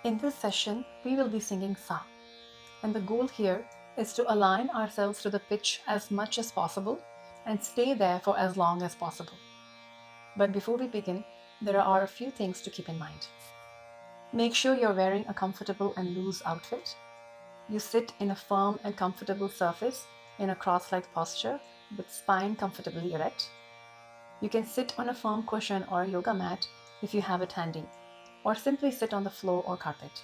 In this session, we will be singing Sa, and the goal here is to align ourselves to the pitch as much as possible and stay there for as long as possible. But before we begin, there are a few things to keep in mind. Make sure you're wearing a comfortable and loose outfit. You sit in a firm and comfortable surface in a cross-legged posture with spine comfortably erect. You can sit on a firm cushion or a yoga mat if you have it handy, or simply sit on the floor or carpet.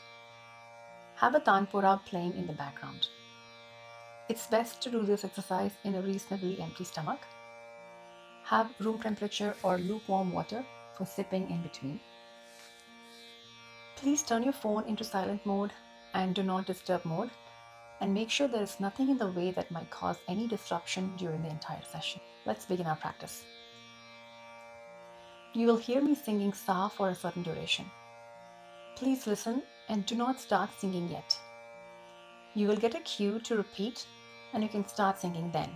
Have a tanpura playing in the background. It's best to do this exercise in a reasonably empty stomach. Have room temperature or lukewarm water for sipping in between. Please turn your phone into silent mode and do not disturb mode, and make sure there is nothing in the way that might cause any disruption during the entire session. Let's begin our practice. You will hear me singing Sa for a certain duration. Please listen and do not start singing yet. You will get a cue to repeat and you can start singing then.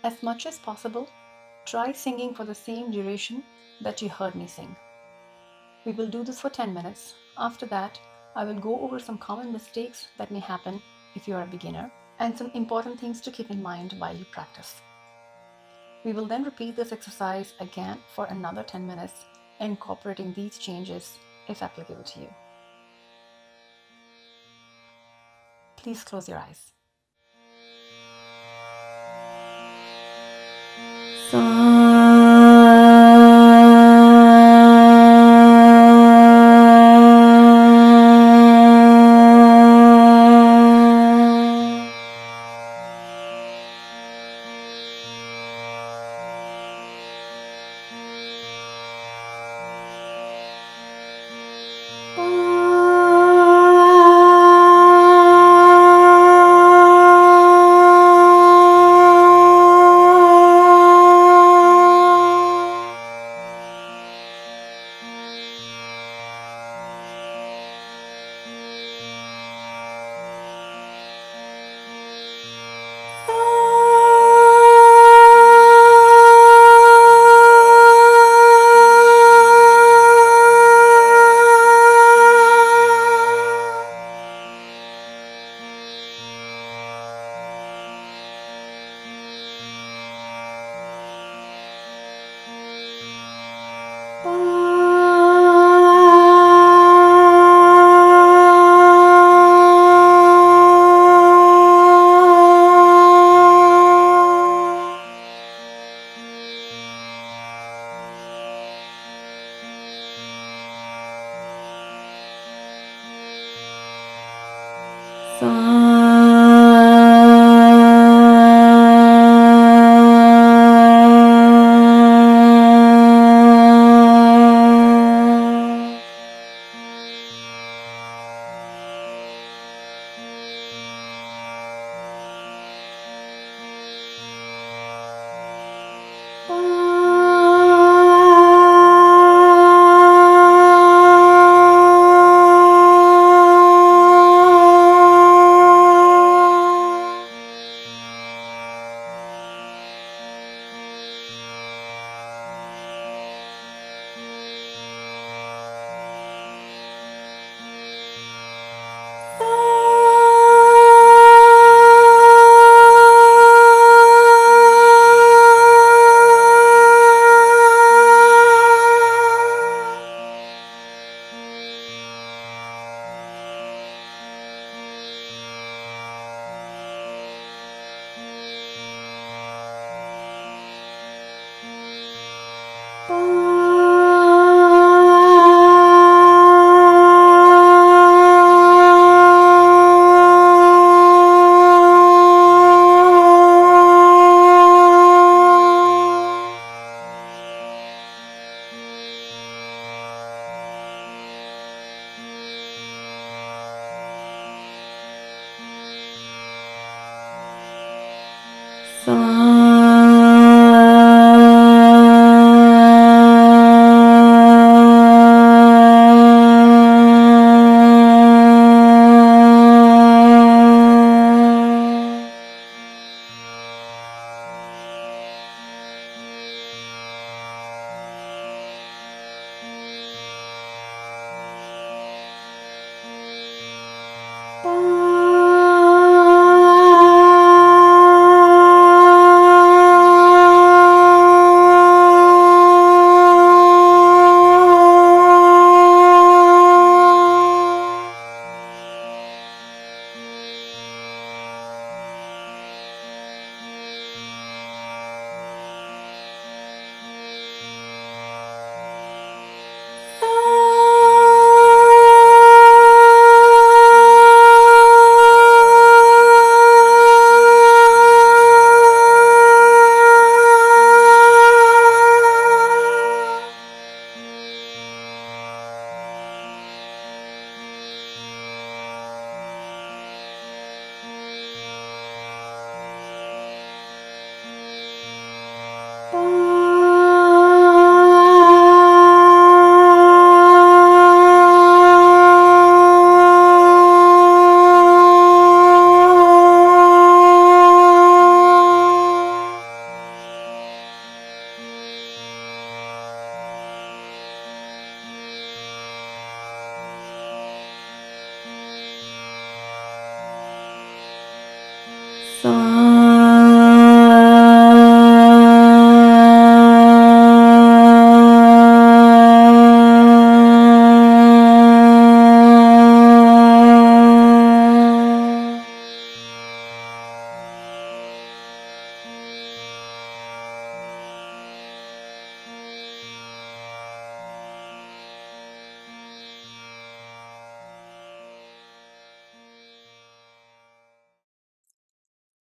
As much as possible, try singing for the same duration that you heard me sing. We will do this for 10 minutes. After that, I will go over some common mistakes that may happen if you are a beginner and some important things to keep in mind while you practice. We will then repeat this exercise again for another 10 minutes, incorporating these changes if applicable to you. Please close your eyes.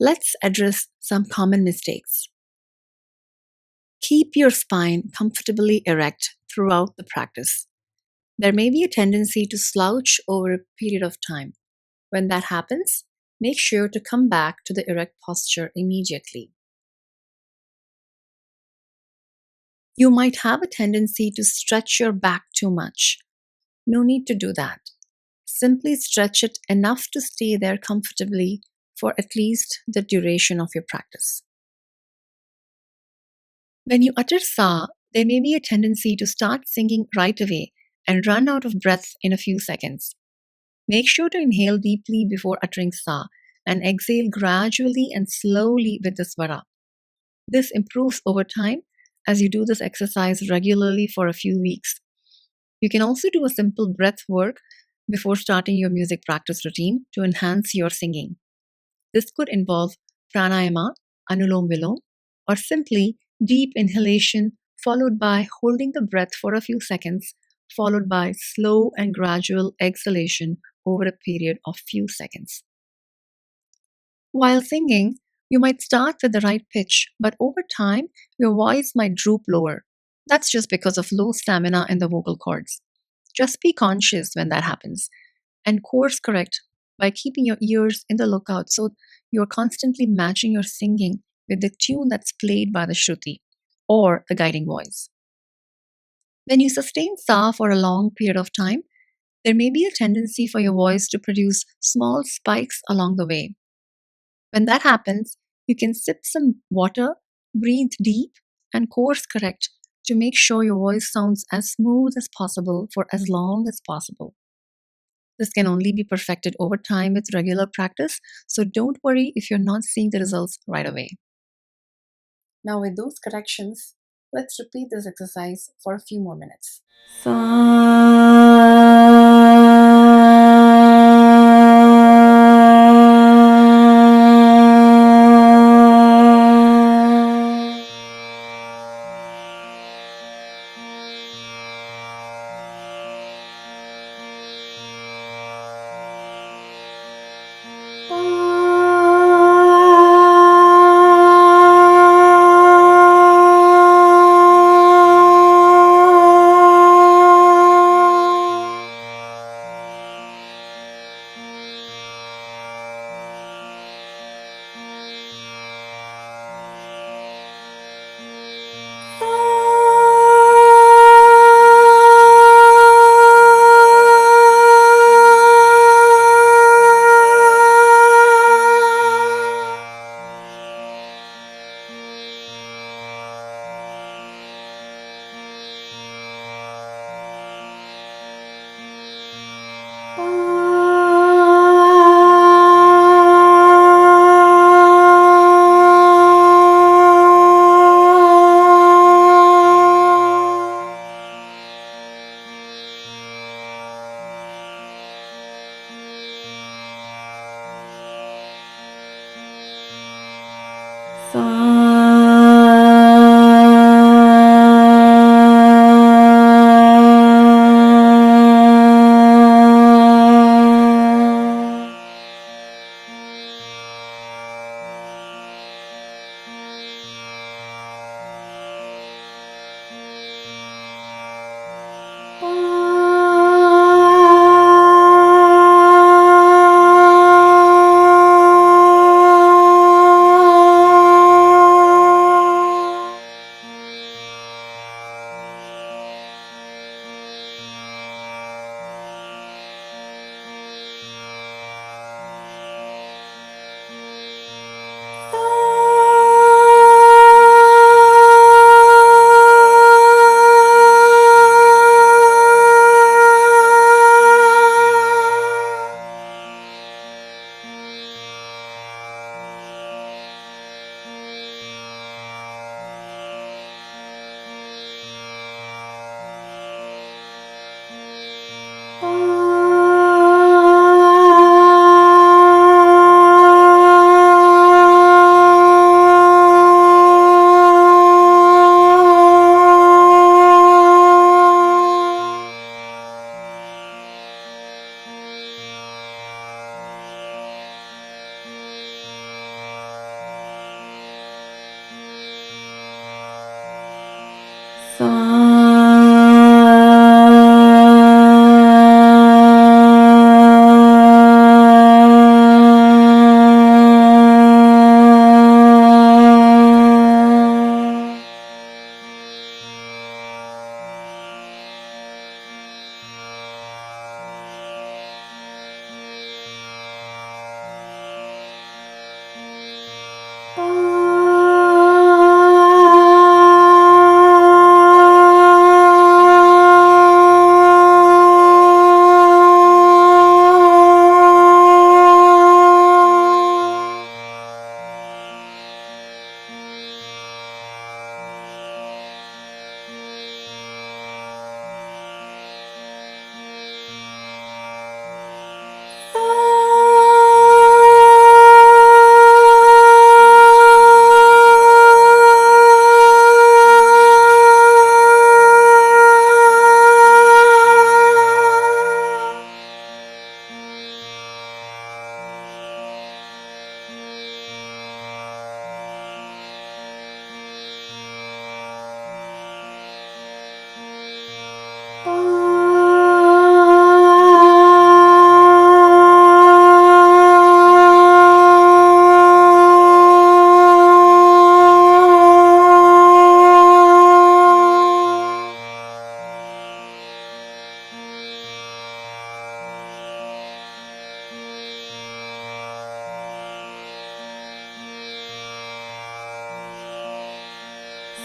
Let's address some common mistakes. Keep your spine comfortably erect throughout the practice. There may be a tendency to slouch over a period of time. When that happens, make sure to come back to the erect posture immediately. You might have a tendency to stretch your back too much. No need to do that. Simply stretch it enough to stay there comfortably for at least the duration of your practice. When you utter sa, there may be a tendency to start singing right away and run out of breath in a few seconds. Make sure to inhale deeply before uttering sa and exhale gradually and slowly with the swara. This improves over time as you do this exercise regularly for a few weeks. You can also do a simple breath work before starting your music practice routine to enhance your singing. This could involve pranayama, anulom vilom, or simply deep inhalation followed by holding the breath for a few seconds, followed by slow and gradual exhalation over a period of few seconds. While singing, you might start with the right pitch, but over time, your voice might droop lower. That's just because of low stamina in the vocal cords. Just be conscious when that happens and course correct by keeping your ears in the lookout so you're constantly matching your singing with the tune that's played by the Shruti or the guiding voice. When you sustain sa for a long period of time, there may be a tendency for your voice to produce small spikes along the way. When that happens, you can sip some water, breathe deep, and course correct to make sure your voice sounds as smooth as possible for as long as possible. This can only be perfected over time with regular practice, so don't worry if you're not seeing the results right away. Now, with those corrections, let's repeat this exercise for a few more minutes.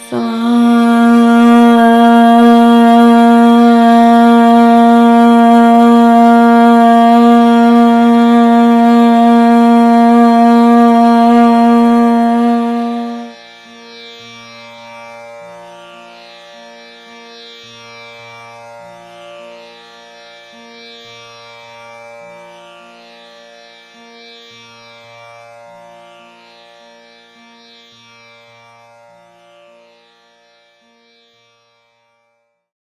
Sa